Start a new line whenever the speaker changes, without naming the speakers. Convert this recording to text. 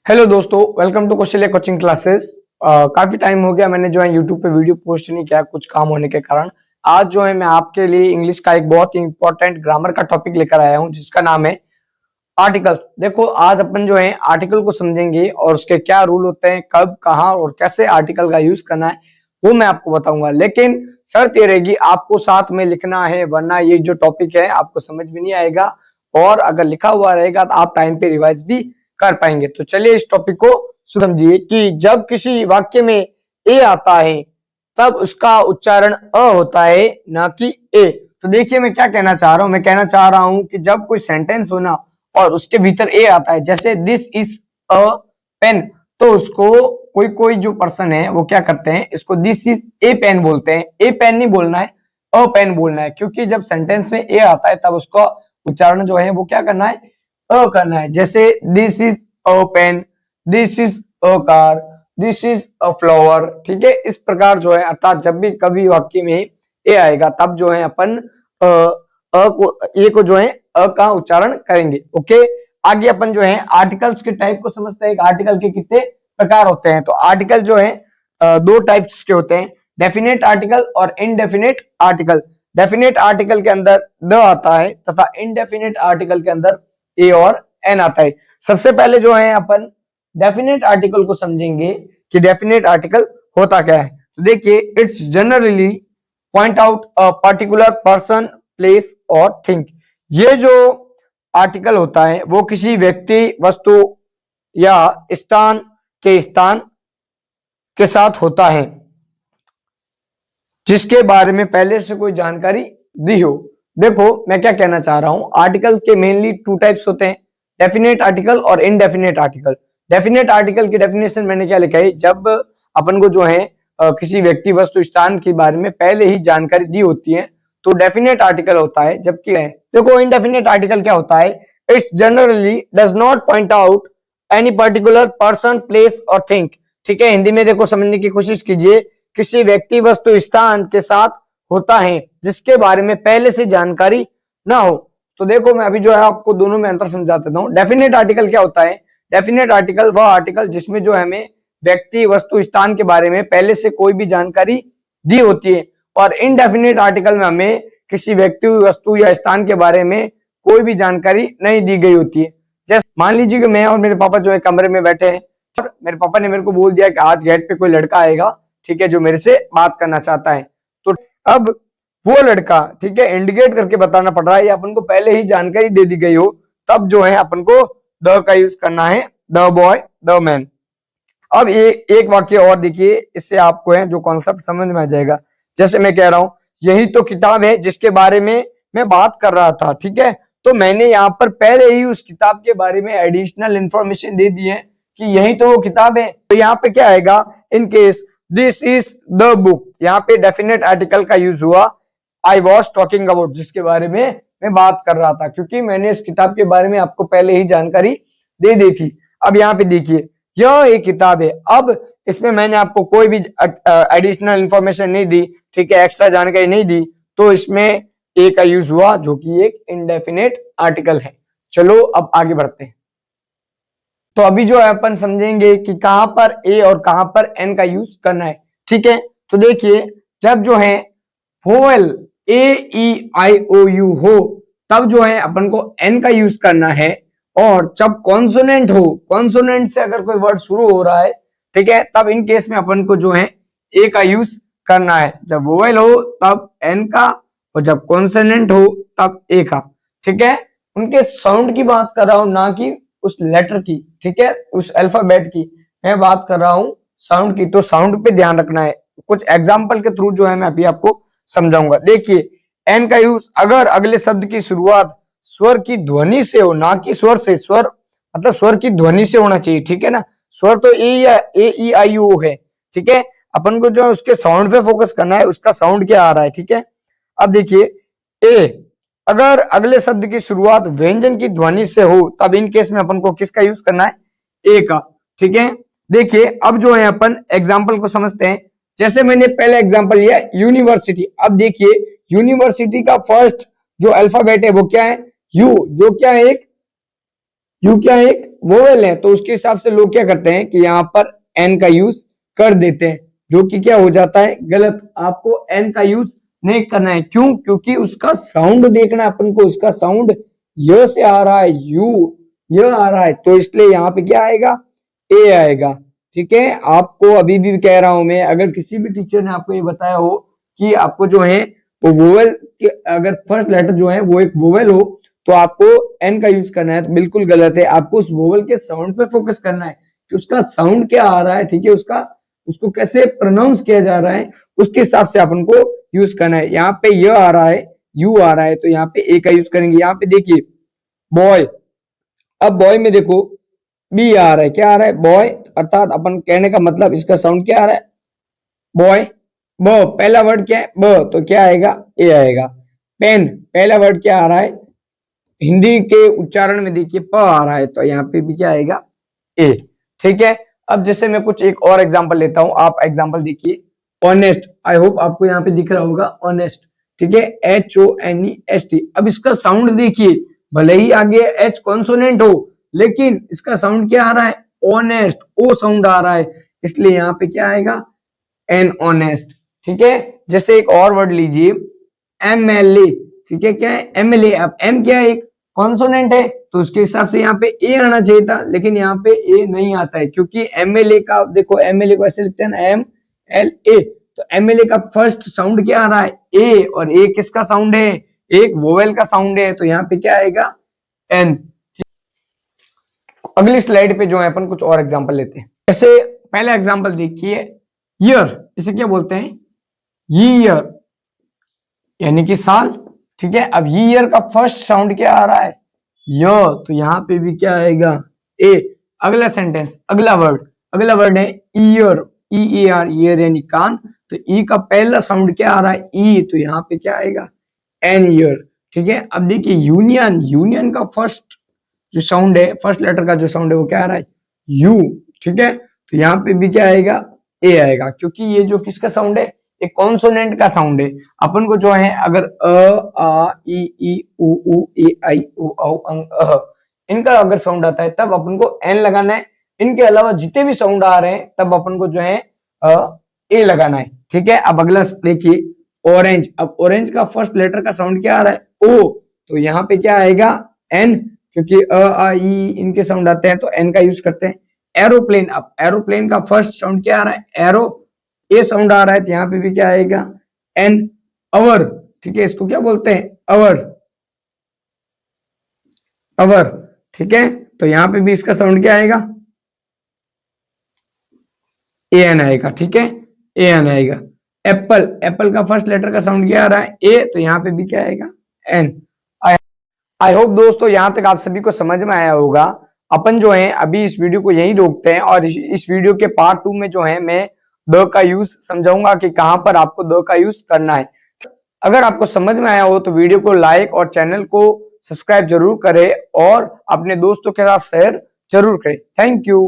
Hello दोस्तों, welcome to Kaushalya coaching classes. काफी time हो गया मैंने जो है यूट्यूब पे वीडियो पोस्ट नहीं किया कुछ काम होने के कारण। आज जो है मैं आपके लिए इंग्लिश का एक बहुत ही इंपॉर्टेंट ग्रामर का टॉपिक लेकर आया हूं जिसका नाम है आर्टिकल्स। देखो, आज अपन जो है आर्टिकल को समझेंगे और उसके क्या रूल होते हैं, कब, कहाँ और कैसे आर्टिकल का यूज करना है वो मैं आपको बताऊंगा। लेकिन शर्त ये रहेगी आपको साथ में लिखना है, वरना ये जो टॉपिक है आपको समझ में नहीं आएगा और अगर लिखा हुआ रहेगा तो आप टाइम पे रिवाइज भी कर पाएंगे। तो चलिए इस टॉपिक को समझिए कि जब किसी वाक्य में ए आता है तब उसका उच्चारण अ होता है, ना कि ए। तो देखिए मैं क्या कहना चाह रहा हूं, मैं कहना चाह रहा हूं कि जब कोई सेंटेंस हो ना और उसके भीतर ए आता है, जैसे दिस इज अ पेन, तो उसको कोई कोई जो पर्सन है वो क्या करते हैं, इसको दिस इज ए पेन बोलते हैं। ए पेन नहीं बोलना है, अ पेन बोलना है, क्योंकि जब सेंटेंस में ए आता है तब उसका उच्चारण जो है वो क्या करना है, अ करना है। जैसे this is a pen, this is a car, this is a flower. ठीक है, इस प्रकार जो है अर्थात जब भी कभी वाक्य में ए आएगा तब जो है अपन अ को ए को जो है अ का उच्चारण करेंगे। ओके, आगे अपन जो है आर्टिकल्स के टाइप को समझते हैं। आर्टिकल के कितने प्रकार होते हैं। तो आर्टिकल जो है दो टाइप्स के होते हैं, डेफिनेट आर्टिकल और इनडेफिनेट आर्टिकल। डेफिनेट आर्टिकल के अंदर द आता है तथा इनडेफिनेट आर्टिकल के अंदर ए और एन आता है। सबसे पहले जो है अपन डेफिनेट आर्टिकल को समझेंगे कि डेफिनेट आर्टिकल होता क्या है। तो देखिए, it's generally point out a particular person, place और थिंग। ये जो आर्टिकल होता है वो किसी व्यक्ति, वस्तु या स्थान के साथ होता है जिसके बारे में पहले से कोई जानकारी दी हो। देखो मैं क्या कहना चाह रहा हूं, आर्टिकल के मेनली टू टाइप्स होते हैं, डेफिनेट आर्टिकल और इनडेफिनेट आर्टिकल। डेफिनेट आर्टिकल की डेफिनेशन मैंने क्या लिखा है, जब अपन को जो है किसी व्यक्ति, वस्तु, स्थान के बारे में पहले ही जानकारी दी होती है तो डेफिनेट आर्टिकल होता है। जबकि देखो इनडेफिनेट आर्टिकल क्या होता है, it's generally does not point out any particular person, place और थिंग। ठीक है, हिंदी में देखो समझने की कोशिश कीजिए, किसी व्यक्ति, वस्तु, स्थान के साथ होता है जिसके बारे में पहले से जानकारी ना हो। तो देखो मैं अभी जो है आपको दोनों में अंतर समझा देता हूं। डेफिनेट आर्टिकल क्या होता है, डेफिनेट आर्टिकल वह आर्टिकल जिसमें जो हमें व्यक्ति, वस्तु, स्थान के बारे में पहले से कोई भी जानकारी दी होती है। और इनडेफिनेट आर्टिकल में हमें किसी व्यक्ति, वस्तु या स्थान के बारे में कोई भी जानकारी नहीं दी गई होती है। जैसे मान लीजिए कि मैं और मेरे पापा जो है कमरे में बैठे हैं और मेरे पापा ने मेरे को बोल दिया कि आज गेट पे कोई लड़का आएगा, ठीक है, जो मेरे से बात करना चाहता है। तो अब वो लड़का, ठीक है, इंडिकेट करके बताना पड़ रहा है, अपन को पहले ही जानकारी दे दी गई हो, तब जो है अपन को द का यूज करना है, द बॉय, द मैन। अब एक वाक्य और देखिए, इससे आपको है जो कॉन्सेप्ट समझ में आ जाएगा। जैसे मैं कह रहा हूं, यही तो किताब है जिसके बारे में मैं बात कर रहा था। ठीक है, तो मैंने यहाँ पर पहले ही उस किताब के बारे में एडिशनल इंफॉर्मेशन दे दी है कि यही तो वो किताब है। तो यहाँ पे क्या आएगा, in case this is the book, यहाँ पे डेफिनेट आर्टिकल का यूज हुआ आई वॉज टॉकिंग अबाउट, जिसके बारे में मैं बात कर रहा था, क्योंकि मैंने इस किताब के बारे में आपको पहले ही जानकारी दे दी थी। अब यहाँ पे देखिए, यह एक किताब है। अब इसमें मैंने आपको कोई भी एडिशनल इंफॉर्मेशन नहीं दी, ठीक है, एक्स्ट्रा जानकारी नहीं दी, तो इसमें ए का यूज हुआ जो कि एक इनडेफिनेट आर्टिकल है। चलो अब आगे बढ़ते हैं। तो अभी जो है अपन समझेंगे कि कहां पर ए और कहां पर एन का यूज करना है। ठीक है, तो देखिए, जब जो है vowel A E I O you हो तब जो है अपन को एन का यूज करना है। और जब कॉन्सोनेंट हो, कॉन्सोनेंट से अगर कोई वर्ड शुरू हो रहा है, ठीक है, तब इन केस में अपन को जो है ए का यूज करना है। जब वोवेल हो तब एन का, और जब कॉन्सोनेंट हो तब ए का। ठीक है, उनके साउंड की बात कर रहा हूं, ना कि उस लेटर की, ठीक है, उस अल्फाबेट की मैं बात कर रहा हूं, साउंड की। तो साउंड पे ध्यान रखना है। कुछ एग्जाम्पल के थ्रू जो है मैं अभी आपको समझाऊंगा। देखिए, एन का यूज अगर अगले शब्द की शुरुआत स्वर की ध्वनि से हो, ना कि स्वर से, स्वर मतलब स्वर की ध्वनि से होना चाहिए। ठीक है ना, स्वर तो ए ई आई यू है। ठीक है, अपन को जो है उसके साउंड पे फोकस करना है, उसका साउंड क्या आ रहा है। ठीक है, अब देखिए, ए अगर अगले शब्द की शुरुआत व्यंजन की ध्वनि से हो तब इन केस में अपन को किसका यूज करना है, ए का। ठीक है, देखिए अब जो है अपन एग्जाम्पल को समझते हैं। जैसे मैंने पहले एग्जाम्पल लिया यूनिवर्सिटी। अब देखिए, यूनिवर्सिटी का फर्स्ट जो अल्फाबेट है वो क्या है, यू, जो क्या है एक, यू क्या है एक वोवेल है तो उसके हिसाब से लोग क्या करते हैं कि यहाँ पर एन का यूज कर देते हैं, जो कि क्या हो जाता है गलत। आपको एन का यूज नहीं करना है, क्यों? क्योंकि उसका साउंड देखना है अपन को, उसका साउंड य से आ रहा है, यू य आ रहा है, तो इसलिए यहाँ पे क्या आएगा, ए आएगा। ठीक है, आपको अभी भी कह रहा हूं मैं, अगर किसी भी टीचर ने आपको ये बताया हो कि आपको जो है वो वोवेल के अगर फर्स्ट लेटर जो है वो एक वोवेल हो तो आपको एन का यूज करना है, तो बिल्कुल गलत है। आपको उस वोवेल के साउंड पे फोकस करना है कि उसका साउंड क्या आ रहा है, ठीक है, उसको कैसे प्रोनाउंस किया जा रहा है, उसके हिसाब से अपन को यूज करना है। यहाँ पे य आ रहा है, यू आ रहा है, तो यहाँ पे ए का यूज करेंगे। यहाँ पे देखिए बॉय, अब बॉय में देखो बी आ रहा है, क्या आ रहा है, बॉय, अर्थात अपन कहने का मतलब इसका साउंड क्या आ रहा है, बॉय। ब पहला वर्ड क्या है, ब, तो क्या आएगा, ए आएगा। पेन पहला वर्ड क्या आ रहा है, हिंदी के उच्चारण में देखिए प आ रहा है, तो यहाँ पे भी क्या आएगा, ए। ठीक है, अब जैसे मैं कुछ एक और एग्जांपल लेता हूं, आप एग्जांपल देखिए, ऑनेस्ट, आई होप आपको यहाँ पे दिख रहा होगा ऑनेस्ट, ठीक है, HONEST। अब इसका साउंड देखिए, भले ही आगे एच कॉन्सोनेंट हो, लेकिन इसका साउंड क्या आ रहा है, ऑनेस्ट, ओ साउंड आ रहा है, इसलिए यहाँ पे क्या आएगा, एन ऑनेस्ट। ठीक है, जैसे एक और वर्ड लीजिए, MLA, ठीक है, क्या है, MLA। अब एम क्या है, एक कॉन्सोनेंट है, तो उसके हिसाब से यहाँ पे ए आना चाहिए था, लेकिन यहाँ पे ए नहीं आता है, क्योंकि MLA का देखो, MLA को ऐसे लिखते हैं ना, MLA, तो MLA का फर्स्ट साउंड क्या आ रहा है, ए, और ए किसका साउंड है, एक वोवेल का साउंड है, तो यहाँ पे क्या आएगा, एन। अगली स्लाइड पे जो है अपन कुछ और एग्जांपल लेते हैं। जैसे पहला एग्जांपल देखिए, ईयर, इसे क्या बोलते हैं, ईयर, यानी कि साल। ठीक है, अब ईयर का फर्स्ट साउंड क्या आ रहा है, य, तो यहाँ पे भी क्या आएगा, ए। अगला सेंटेंस, अगला वर्ड है ईयर, EAR, ईयर यानी कान, तो ई का पहला साउंड क्या आ रहा है, ई, तो यहाँ पे क्या आएगा, एन ईयर। ठीक है, अब देखिए यूनियन, यूनियन का फर्स्ट जो साउंड है, फर्स्ट लेटर का जो साउंड है वो क्या आ रहा है, यू। ठीक है, तो यहाँ पे भी क्या आएगा, ए आएगा, क्योंकि ये जो किसका साउंड है, एक कॉन्सोनेंट का साउंड है। अपन को जो है अगर आ ई उ ए आई ओ औ अंग अह इनका अगर साउंड आता है तब अपन को एन लगाना है, इनके अलावा जितने भी साउंड आ रहे हैं तब अपन को जो है ए लगाना है। ठीक है, अब अगला देखिए ऑरेंज, अब ऑरेंज का फर्स्ट लेटर का साउंड क्या आ रहा है, ओ, तो यहाँ पे क्या आएगा, एन, क्योंकि आ ई इनके साउंड आते हैं तो एन का यूज करते हैं। एरोप्लेन, अब एरोप्लेन का फर्स्ट साउंड क्या आ रहा है, एरो, ए साउंड आ रहा है, तो यहाँ पे भी क्या आएगा, एन। अवर, ठीक है, इसको क्या बोलते हैं, अवर, अवर। ठीक है, तो यहाँ पे भी इसका साउंड क्या आएगा, ए एन आएगा। ठीक है, ए एन आएगा। एप्पल, एप्पल का फर्स्ट लेटर का साउंड क्या आ रहा है, ए, तो यहाँ पे भी क्या आएगा, एन। आई होप दोस्तों यहाँ तक आप सभी को समझ में आया होगा। अपन जो है अभी इस वीडियो को यहीं रोकते हैं, और इस वीडियो के पार्ट 2 में जो है मैं द का यूज समझाऊंगा कि कहां पर आपको द का यूज करना है। अगर आपको समझ में आया हो तो वीडियो को लाइक और चैनल को सब्सक्राइब जरूर करें और अपने दोस्तों के साथ शेयर जरूर करें। Thank you.